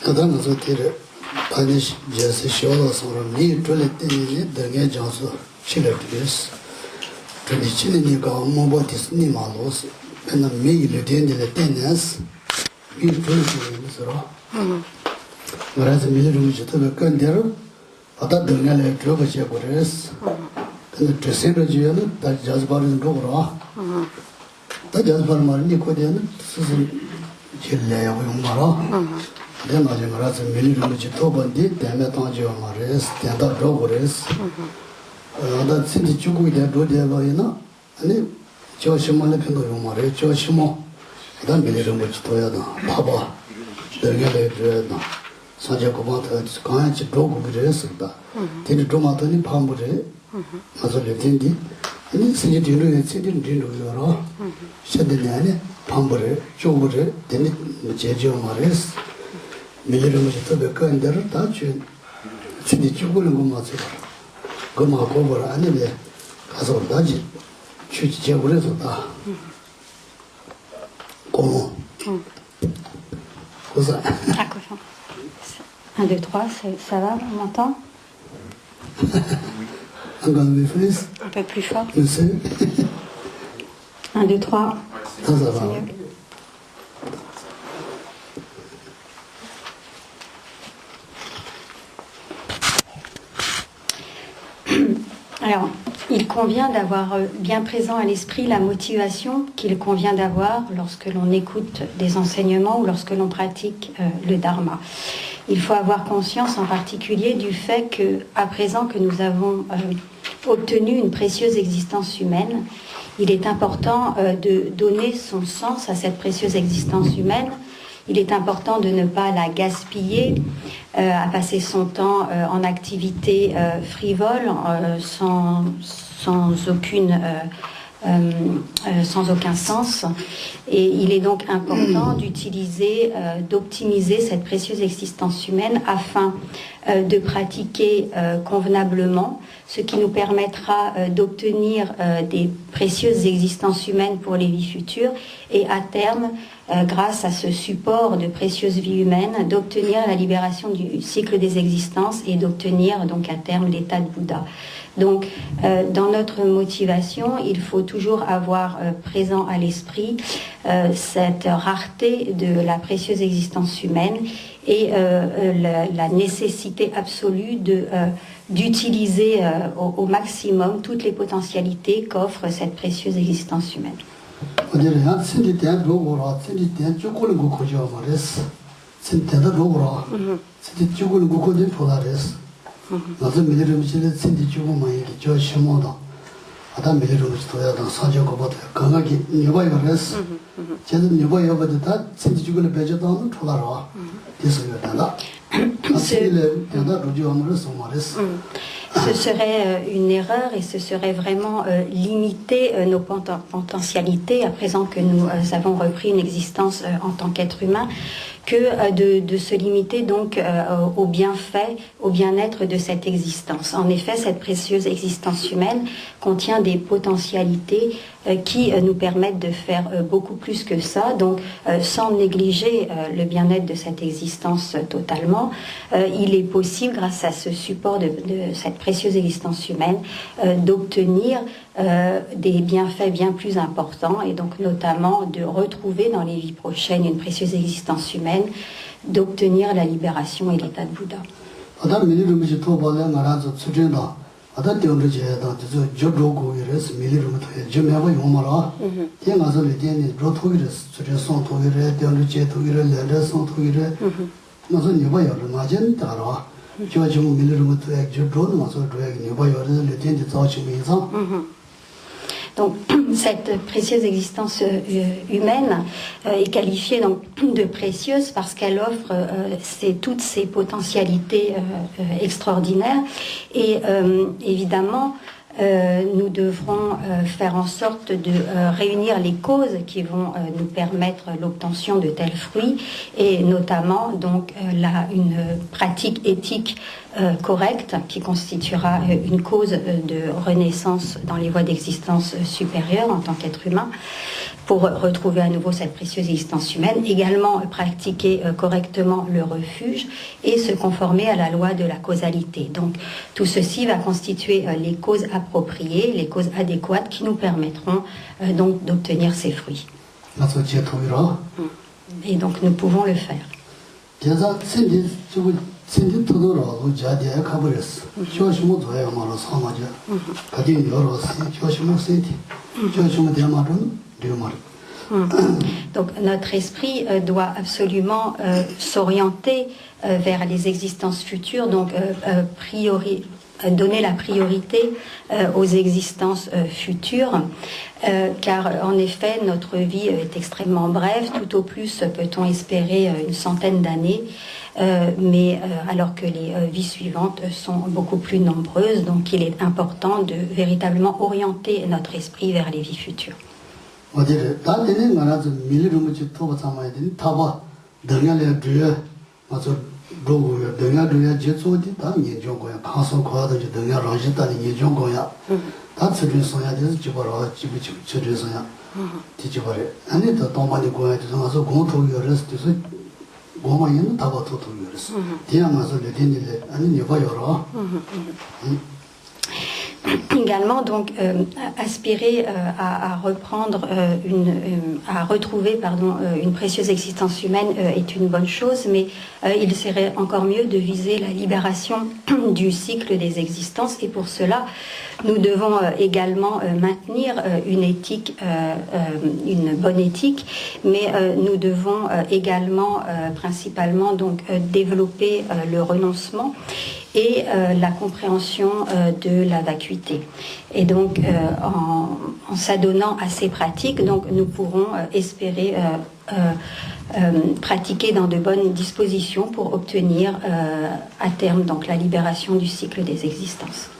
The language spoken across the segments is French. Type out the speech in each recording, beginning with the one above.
Kadang so tire panish jase shola sora mi toilet ni dange janso chilatis. Tradition ni ga mobotis ni malos. Pena mi le tende le tenas. Mi toilet ni sora. Whereas mi le ruj to be kandero. Ada dange le droga che gores. Kana tresera jela da jazbar ni dogora. Da jazbar marni ko den sizin jelle ya mara. Then I was a million Tobandi, Damatanjo Mares, Tanda Dogores, that Cindy Chugu, that Dodia, and Joshima Lepingo Mare, Joshimo, then million which Toyada, Papa, the Gale, Sanjacobata, Scanch, Dogres, Tini Tomatoni Pambure, Mazoletindi, and then Cindy Dino and Cindy Dino, Shadinane, Pambure, Jogure, then Jejo Mares. 밀리르무지 또 백건데를 다 준. 진짜 죽는 거 맞아. 그마 고बर 아니네. 가서 나지. 취지 제고래서 다. 고모. 그래서 D'accord. 1, 2, 3, ça va, on m'entend? Encore une fois. Un peu plus fort. Merci. 1, 2, 3. Ça va. Alors, il convient d'avoir bien présent à l'esprit la motivation qu'il convient d'avoir lorsque l'on écoute des enseignements ou lorsque l'on pratique le dharma. Il faut avoir conscience en particulier du fait que, à présent que nous avons obtenu une précieuse existence humaine, il est important de donner son sens à cette précieuse existence humaine. Il est important de ne pas la gaspiller, à passer son temps en activité frivole, sans aucun sens. Et il est donc important d'optimiser cette précieuse existence humaine afin de pratiquer convenablement, ce qui nous permettra d'obtenir des précieuses existences humaines pour les vies futures et à terme, grâce à ce support de précieuses vies humaines, d'obtenir la libération du cycle des existences et d'obtenir donc à terme l'état de Bouddha. Donc, dans notre motivation, il faut toujours avoir présent à l'esprit cette rareté de la précieuse existence humaine et la nécessité absolue d'utiliser au maximum toutes les potentialités qu'offre cette précieuse existence humaine. 나도 밀리르미치는 신디 주고 많이 저 심어다. 아다 밀리르미치 도야다 사저고 버터 강하게 여봐요레스. 제가 여봐요버도 다 신디 주고를 배져도 돌아라. 됐어요. 다다. 아실레 야다 루지오므로 소마레스. Ce serait une erreur et ce serait vraiment limiter nos potentialités à présent que nous avons repris une existence en tant qu'être humain que de se limiter donc au bienfait, au bien-être de cette existence. En effet, cette précieuse existence humaine contient des potentialités qui nous permettent de faire beaucoup plus que ça, donc sans négliger le bien-être de cette existence totalement, il est possible, grâce à ce support de cette précieuse existence humaine, d'obtenir des bienfaits bien plus importants et donc notamment de retrouver dans les vies prochaines une précieuse existence humaine, d'obtenir la libération et l'état de Bouddha. Donc, cette précieuse existence humaine est qualifiée donc de précieuse parce qu'elle offre toutes ces potentialités extraordinaires et évidemment nous devrons faire en sorte de réunir les causes qui vont nous permettre l'obtention de tels fruits et notamment donc une pratique éthique correcte qui constituera une cause de renaissance dans les voies d'existence supérieures en tant qu'être humain pour retrouver à nouveau cette précieuse existence humaine, également pratiquer correctement le refuge et se conformer à la loi de la causalité. Donc tout ceci va constituer les causes appropriées, les causes adéquates qui nous permettront donc d'obtenir ces fruits. Et donc nous pouvons le faire. Donc notre esprit doit absolument s'orienter vers les existences futures, donc donner la priorité aux existences futures, car en effet notre vie est extrêmement brève, tout au plus peut-on espérer une centaine d'années, mais alors que les vies suivantes sont beaucoup plus nombreuses, donc il est important de véritablement orienter notre esprit vers les vies futures. Également, donc, aspirer à retrouver une précieuse existence humaine est une bonne chose, mais il serait encore mieux de viser la libération du cycle des existences, et pour cela, nous devons également maintenir une éthique, une bonne éthique, mais nous devons également principalement donc développer le renoncement et la compréhension de la vacuité. Et donc, en s'adonnant à ces pratiques, donc, nous pourrons espérer pratiquer dans de bonnes dispositions pour obtenir à terme donc, la libération du cycle des existences.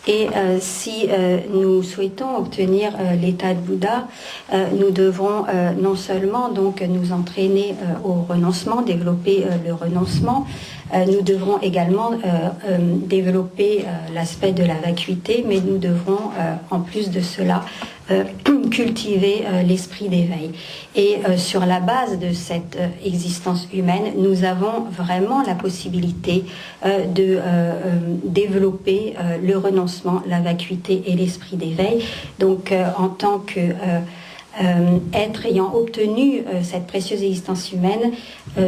Et si nous souhaitons obtenir l'état de Bouddha, nous devons non seulement donc nous entraîner au renoncement, développer le renoncement, nous devrons également développer l'aspect de la vacuité, mais nous devrons en plus de cela cultiver l'esprit d'éveil. Et sur la base de cette existence humaine, nous avons vraiment la possibilité de développer le renoncement, la vacuité et l'esprit d'éveil. Donc en tant que être ayant obtenu cette précieuse existence humaine,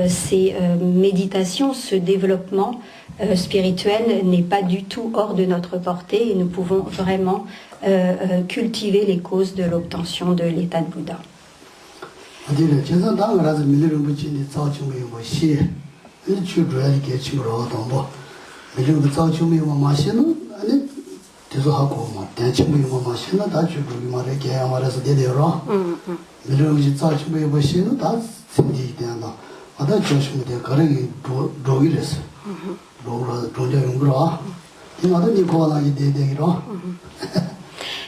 ces méditations, ce développement spirituel n'est pas du tout hors de notre portée, et nous pouvons vraiment cultiver les causes de l'obtention de l'état de Bouddha.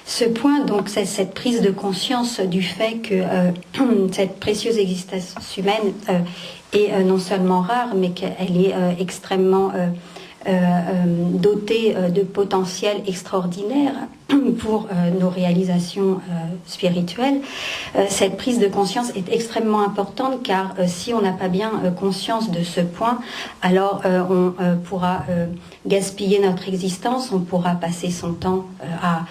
Ce point, donc, c'est cette prise de conscience du fait que cette précieuse existence humaine est non seulement rare, mais qu'elle est extrêmement dotée de potentiel extraordinaire pour nos réalisations spirituelles. Cette prise de conscience est extrêmement importante, car si on n'a pas bien conscience de ce point, alors on pourra gaspiller notre existence, on pourra passer son temps à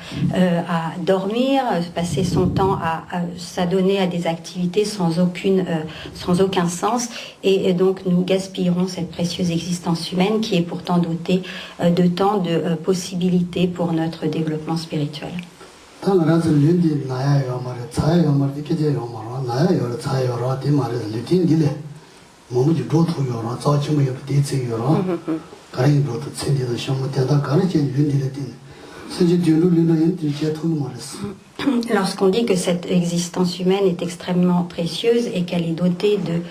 dormir, passer son temps à s'adonner à des activités sans aucun sens, et donc nous gaspillerons cette précieuse existence humaine qui est pourtant dotée de tant de possibilités pour notre développement spirituel. Lorsqu'on dit que cette existence humaine est extrêmement précieuse et qu'elle est dotée de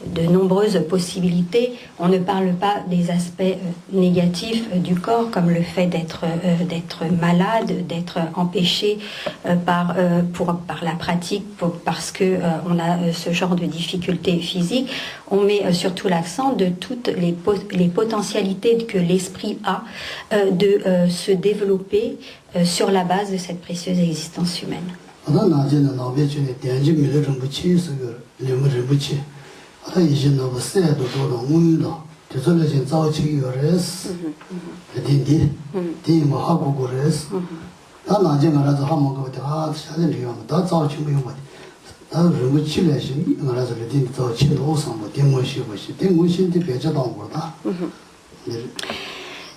de nombreuses possibilités. On ne parle pas des aspects négatifs du corps, comme le fait d'être malade, d'être empêché par la pratique, parce que on a ce genre de difficultés physiques. On met surtout l'accent de toutes les potentialités que l'esprit a de se développer sur la base de cette précieuse existence humaine.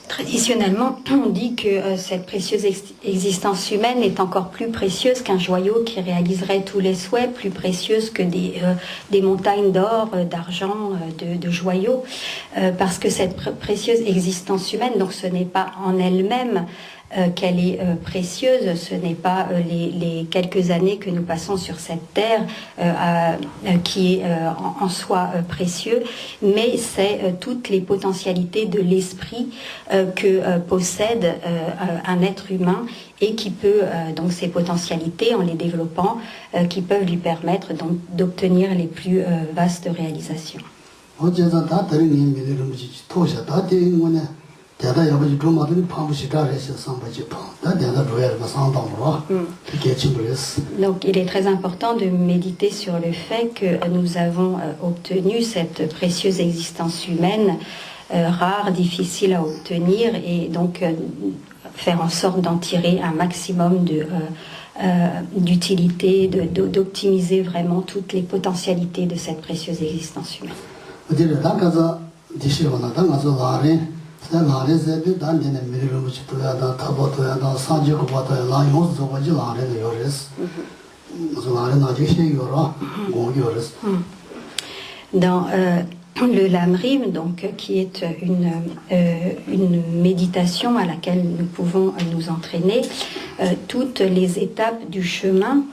Traditionnellement, on dit que cette précieuse existence humaine est encore plus précieuse qu'un joyau qui réaliserait tous les souhaits, plus précieuse que des montagnes d'or, d'argent, de joyaux, parce que cette précieuse existence humaine, donc ce n'est pas en elle-même qu'elle est précieuse, ce n'est pas les quelques années que nous passons sur cette terre qui est en soi précieux, mais c'est toutes les potentialités de l'esprit que possède un être humain et qui peut, donc ces potentialités, en les développant, qui peuvent lui permettre donc d'obtenir les plus vastes réalisations. Donc il est très important de méditer sur le fait que nous avons obtenu cette précieuse existence humaine rare, difficile à obtenir, et donc faire en sorte d'en tirer un maximum d'utilité, d'optimiser vraiment toutes les potentialités de cette précieuse existence humaine. Dans le Lamrim, donc, qui est une méditation à laquelle nous pouvons nous entraîner, toutes les étapes du chemin,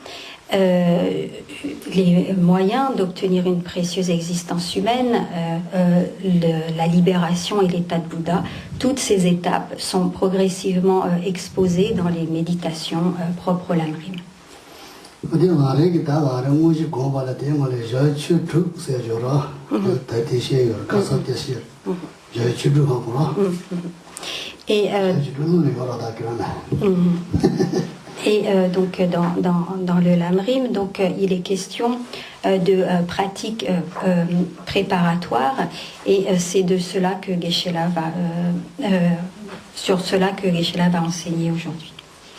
les moyens d'obtenir une précieuse existence humaine, la libération et l'état de Bouddha, toutes ces étapes sont progressivement exposées dans les méditations propres au Lamrim. Et donc dans le Lamrim, donc il est question de pratiques préparatoires, et c'est de cela que Geshe-la sur cela que Geshe-la va enseigner aujourd'hui.